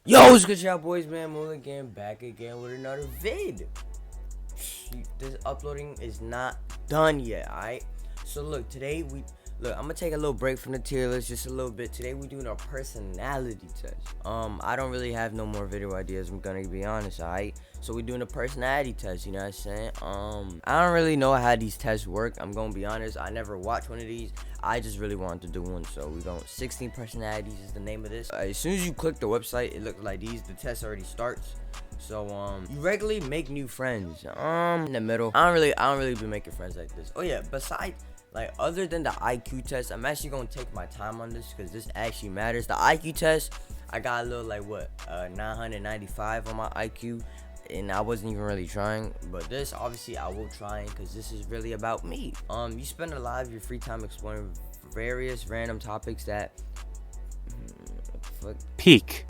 Yo, what's good, y'all boys, man? Mula again, back again with another vid. This uploading is not done yet, alright? So look, I'm gonna take a little break from the tier list just a little bit. Today we doing a personality test. I don't really have no more video ideas, I'm gonna be honest, alright? So we doing a personality test, you know what I'm saying? I don't really know how these tests work. I'm gonna be honest, I never watched one of these. I just really wanted to do one, so we going 16 personalities is the name of this. As soon as you click the website, it looks like these. The test already starts. So you regularly make new friends. In the middle, I don't really be making friends like this. Oh yeah, besides, like, other than the IQ test, I'm actually gonna take my time on this because this actually matters. The IQ test, I got a little, like, 995 on my IQ, and I wasn't even really trying. But this, obviously, I will try because this is really about me. You spend a lot of your free time exploring various random topics that Peak.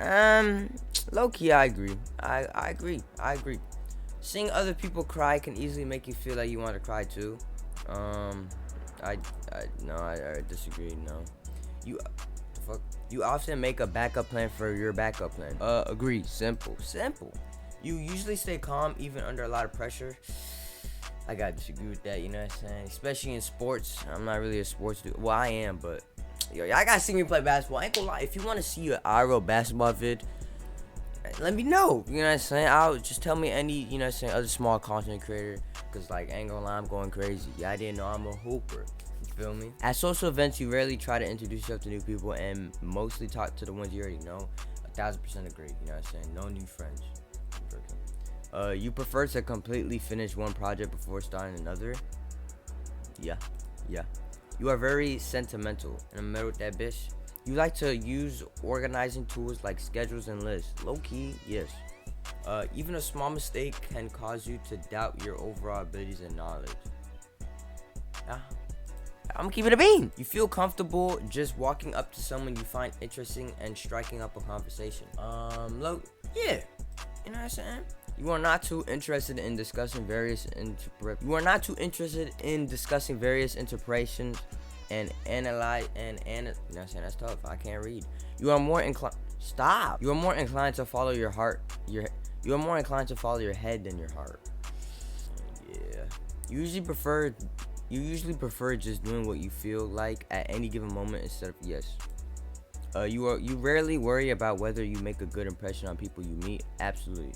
low key, I agree. I agree. Seeing other people cry can easily make you feel like you want to cry too. I disagree. No, you you often make a backup plan for your backup plan. Agree. Simple. You usually stay calm even under a lot of pressure. I gotta disagree with that, you know what I'm saying? Especially in sports. I'm not really a sports dude. Well, I am, but yo, y'all gotta see me play basketball. I ain't gonna lie. If you wanna see an IRL basketball vid, let me know. You know what I'm saying? I'll just tell me any, you know what I'm saying, other small content creator. Cause like, I ain't gonna lie, I'm going crazy. Yeah, I didn't know I'm a hooper. You feel me? At social events, you rarely try to introduce yourself to new people and mostly talk to the ones you already know. 1000% agree. You know what I'm saying? No new friends. You prefer to completely finish one project before starting another? Yeah. You are very sentimental. In the middle with that bitch. You like to use organizing tools like schedules and lists. Low key, yes. Even a small mistake can cause you to doubt your overall abilities and knowledge. Yeah. I'm keeping it a bean. You feel comfortable just walking up to someone you find interesting and striking up a conversation. Look, yeah. You know what I'm saying? You are not too interested in discussing various interpretations and analyze and you know what I'm saying? That's tough. I can't read. You are more inclined. Stop. You are more inclined to follow your heart. You are more inclined to follow your head than your heart. Yeah. You usually prefer just doing what you feel like at any given moment instead of yes. You rarely worry about whether you make a good impression on people you meet. Absolutely.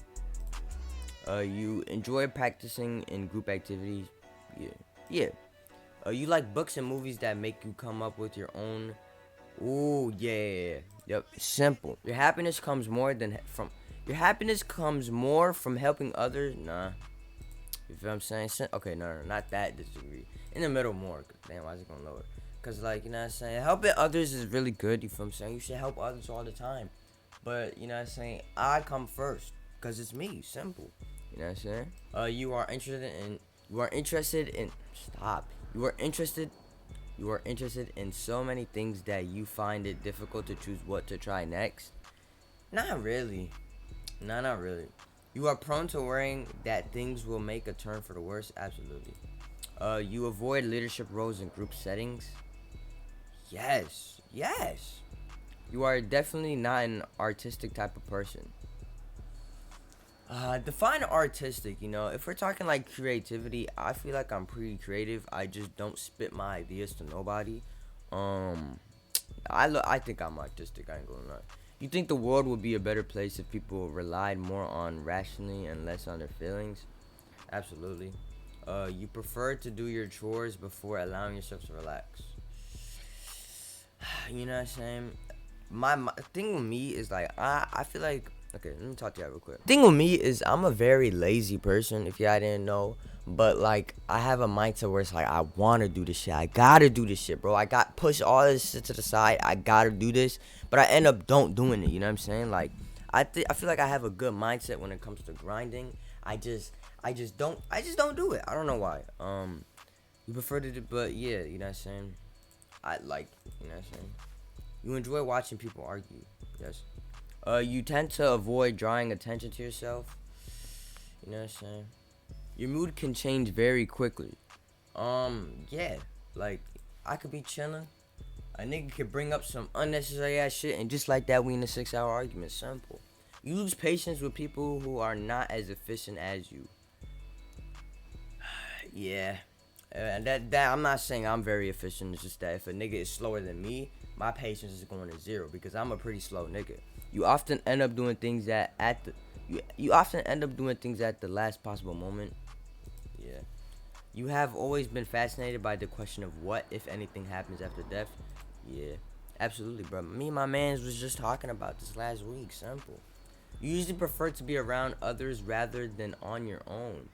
You enjoy practicing in group activities. Yeah. You like books and movies that make you come up with your own. Ooh, yeah. Yep. Simple. Your happiness comes more from helping others. Nah. You feel what I'm saying? Okay, no, not that disagree. In the middle more. Damn, why is it gonna lower? Cause like, you know what I'm saying? Helping others is really good. You feel what I'm saying? You should help others all the time. But you know what I'm saying? I come first. Cause it's me. Simple. You know what I'm saying? You are interested in so many things that you find it difficult to choose what to try next. Not really. No, not really. You are prone to worrying that things will make a turn for the worse. Absolutely. You avoid leadership roles in group settings. Yes. You are definitely not an artistic type of person. Define artistic, you know. If we're talking like creativity, I feel like I'm pretty creative. I just don't spit my ideas to nobody. I think I'm artistic, I ain't gonna lie. You think the world would be a better place if people relied more on rationally and less on their feelings? Absolutely. You prefer to do your chores before allowing yourself to relax. You know what I'm saying? My thing with me is like, I feel like, okay, let me talk to you real quick. Thing with me is I'm a very lazy person, if y'all didn't know. But like, I have a mindset where it's like, I want to do this shit. I gotta do this shit, bro. I got push all this shit to the side. I gotta do this, but I end up don't doing it. You know what I'm saying? Like, I feel like I have a good mindset when it comes to grinding. I just don't do it. I don't know why. You prefer to do, but yeah, you know what I'm saying? I like, you know what I'm saying? You enjoy watching people argue. Yes. You tend to avoid drawing attention to yourself. You know what I'm saying? Your mood can change very quickly. Yeah. Like, I could be chilling. A nigga could bring up some unnecessary ass shit, and just like that, we in a 6-hour argument. Simple. You lose patience with people who are not as efficient as you. Yeah. That I'm not saying I'm very efficient. It's just that if a nigga is slower than me, my patience is going to zero because I'm a pretty slow nigga. You often end up doing things that at the you often end up doing things at the last possible moment. Yeah. You have always been fascinated by the question of what if anything happens after death. Yeah. Absolutely, bro. Me and my mans was just talking about this last week. Simple. You usually prefer to be around others rather than on your own.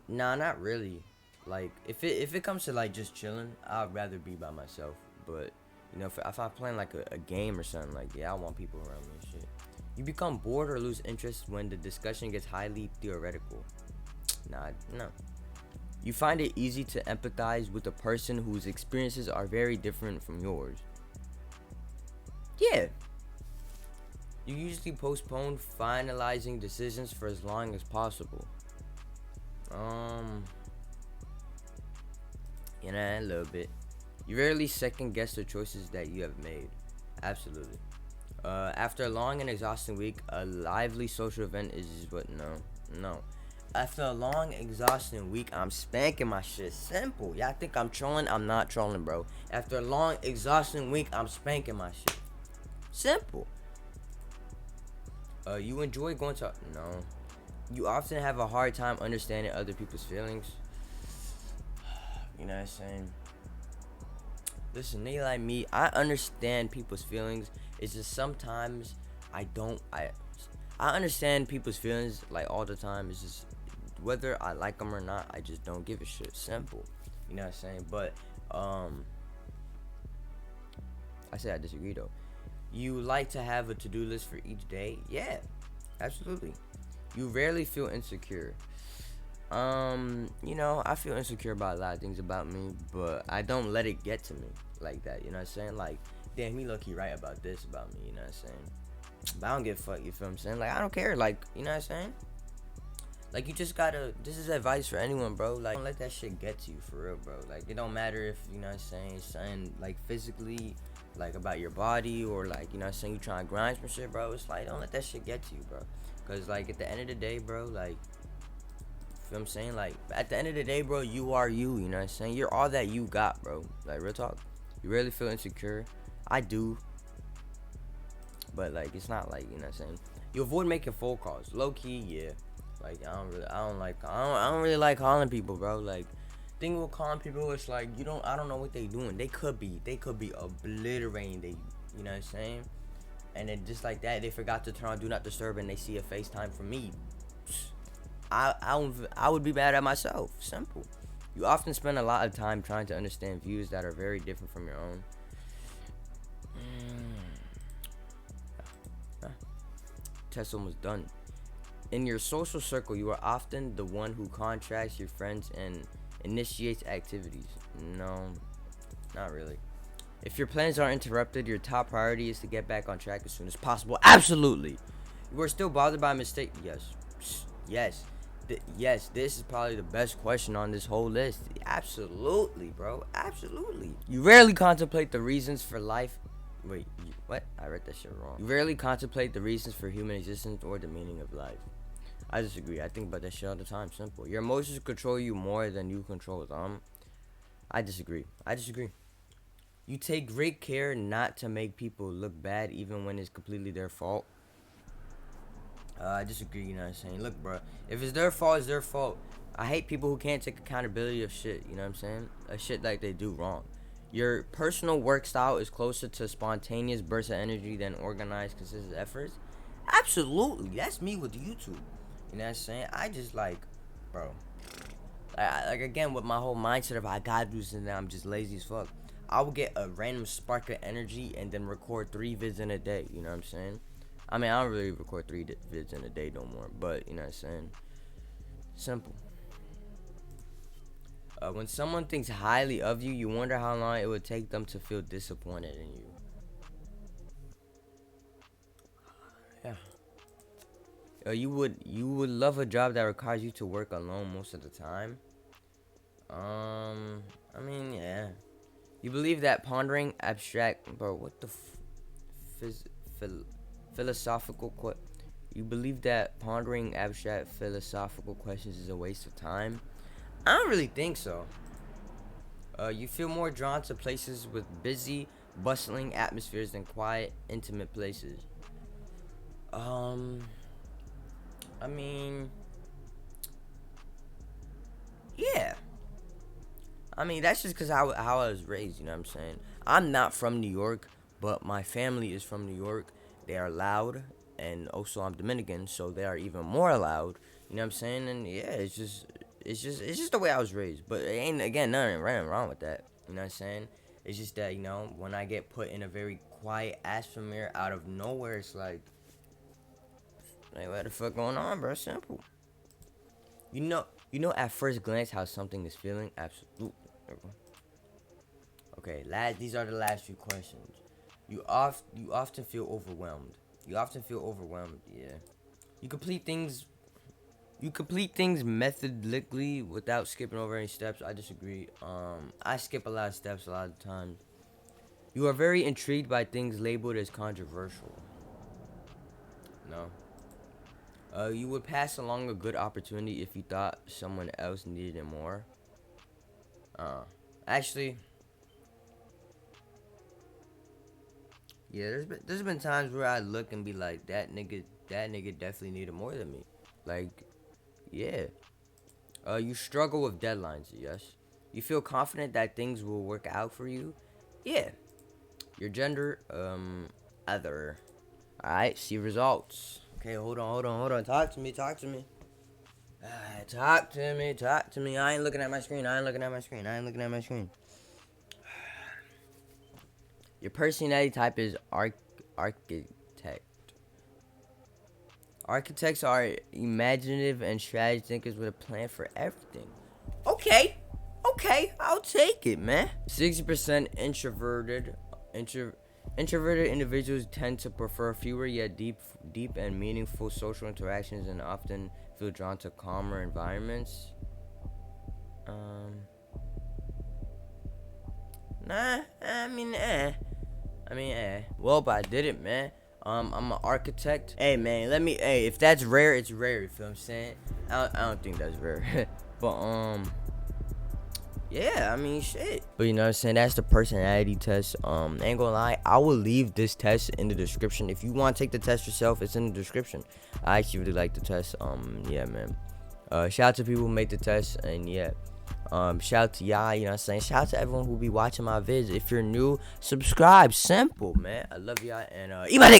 Nah, not really. Like if it comes to like just chilling, I'd rather be by myself. But if I'm playing like a game or something, like yeah, I want people around me and shit. You become bored or lose interest when the discussion gets highly theoretical. Nah, no. You find it easy to empathize with a person whose experiences are very different from yours. Yeah. You usually postpone finalizing decisions for as long as possible. Um, a little bit. You rarely second guess the choices that you have made. Absolutely. After a long and exhausting week, a lively social event is what? No. After a long, exhausting week, I'm spanking my shit. Simple. Y'all think I'm trolling? I'm not trolling, bro. After a long, exhausting week, I'm spanking my shit. Simple. You enjoy going to? No. You often have a hard time understanding other people's feelings. You know what I'm saying? Listen, nigga like me, I understand people's feelings. It's just sometimes I don't. I understand people's feelings like all the time. It's just whether I like them or not, I just don't give a shit. Simple. You know what I'm saying? But I say I disagree though. You like to have a to-do list for each day? Yeah, absolutely. You rarely feel insecure. I feel insecure about a lot of things about me, but I don't let it get to me like that. You know what I'm saying? Like, damn, he low-key right about this about me. You know what I'm saying? But I don't give a fuck. You feel what I'm saying? Like, I don't care. Like, you know what I'm saying? Like, you just gotta. This is advice for anyone, bro. Like, don't let that shit get to you for real, bro. Like, it don't matter if you know what I'm saying, something like physically, like about your body, or like you know what I'm saying, you trying to grind some shit, bro. It's like don't let that shit get to you, bro. Cause like at the end of the day, bro, like. You know what I'm saying? Like, at the end of the day, bro, you are you. You know what I'm saying? You're all that you got, bro. Like, real talk. You rarely feel insecure. I do. But, like, it's not like, you know what I'm saying? You avoid making phone calls. Low-key, yeah. Like, I don't really like calling people, bro. Like, thing with calling people, it's like, I don't know what they doing. They could be obliterating you know what I'm saying? And then just like that, they forgot to turn on Do Not Disturb and they see a FaceTime from me. I would be mad at myself. Simple. You often spend a lot of time trying to understand views that are very different from your own. Test almost done. In your social circle, you are often the one who contracts your friends and initiates activities. No, not really. If your plans are interrupted, your top priority is to get back on track as soon as possible. Absolutely. You are still bothered by mistake. Yes. Yes, this is probably the best question on this whole list. Absolutely, bro. Absolutely. You rarely contemplate the reasons for life. Wait, what? I read that shit wrong. You rarely contemplate the reasons for human existence or the meaning of life. I disagree. I think about that shit all the time. Simple. Your emotions control you more than you control them. I disagree. You take great care not to make people look bad even when it's completely their fault. I disagree, you know what I'm saying? Look, bro, if it's their fault, it's their fault. I hate people who can't take accountability of shit, you know what I'm saying? A shit like they do wrong. Your personal work style is closer to spontaneous bursts of energy than organized, consistent efforts. Absolutely, that's me with YouTube. You know what I'm saying? I just like, bro, like again with my whole mindset of I gotta do this and I'm just lazy as fuck. I will get a random spark of energy and then record 3 vids in a day. You know what I'm saying? I mean, I don't really record 3 vids in a day no more, but you know what I'm saying? Simple. When someone thinks highly of you, you wonder how long it would take them to feel disappointed in you. Yeah. You would love a job that requires you to work alone most of the time. I mean, yeah. You believe that pondering abstract, bro? What the philosophical You believe that pondering abstract philosophical questions is a waste of time? I don't really think so. You feel more drawn to places with busy, bustling atmospheres than quiet, intimate places. Um, I mean, yeah. I mean, that's just because how I was raised, you know what I'm saying? I'm not from New York, but my family is from New York. They are loud, and also I'm Dominican, so they are even more loud. You know what I'm saying? And yeah, it's just the way I was raised. But it ain't, again, nothing right and wrong with that. You know what I'm saying? It's just that, when I get put in a very quiet atmosphere out of nowhere, it's like what the fuck going on, bro? Simple. At first glance how something is feeling. Absolutely. Okay, these are the last few questions. You often feel overwhelmed. You often feel overwhelmed. Yeah. You complete things. You complete things methodically without skipping over any steps. I disagree. I skip a lot of steps a lot of times. You are very intrigued by things labeled as controversial. No. You would pass along a good opportunity if you thought someone else needed it more. Uh, Actually, yeah, there's been times where I look and be like, that nigga definitely needed more than me. Like, yeah. You struggle with deadlines, yes. You feel confident that things will work out for you, yeah. Your gender, other. All right, see results. Okay, hold on. Talk to me. Talk to me. I ain't looking at my screen. Your personality type is architect. Architects are imaginative and strategy thinkers with a plan for everything. Okay, I'll take it, man. 60% introverted. Introverted individuals tend to prefer fewer yet deep and meaningful social interactions and often feel drawn to calmer environments. Nah, Well, but I did it, man. I'm an architect. Hey, man, if that's rare, it's rare. You feel what I'm saying? I don't think that's rare. But, yeah, I mean, shit. But you know what I'm saying? That's the personality test. Ain't gonna lie, I will leave this test in the description. If you want to take the test yourself, it's in the description. I actually really like the test. Yeah, man. Shout out to people who make the test, and yeah. Shout out to y'all, you know what I'm saying? Shout out to everyone who be watching my vids. If you're new, subscribe. Simple, man. I love y'all, and eat my dick.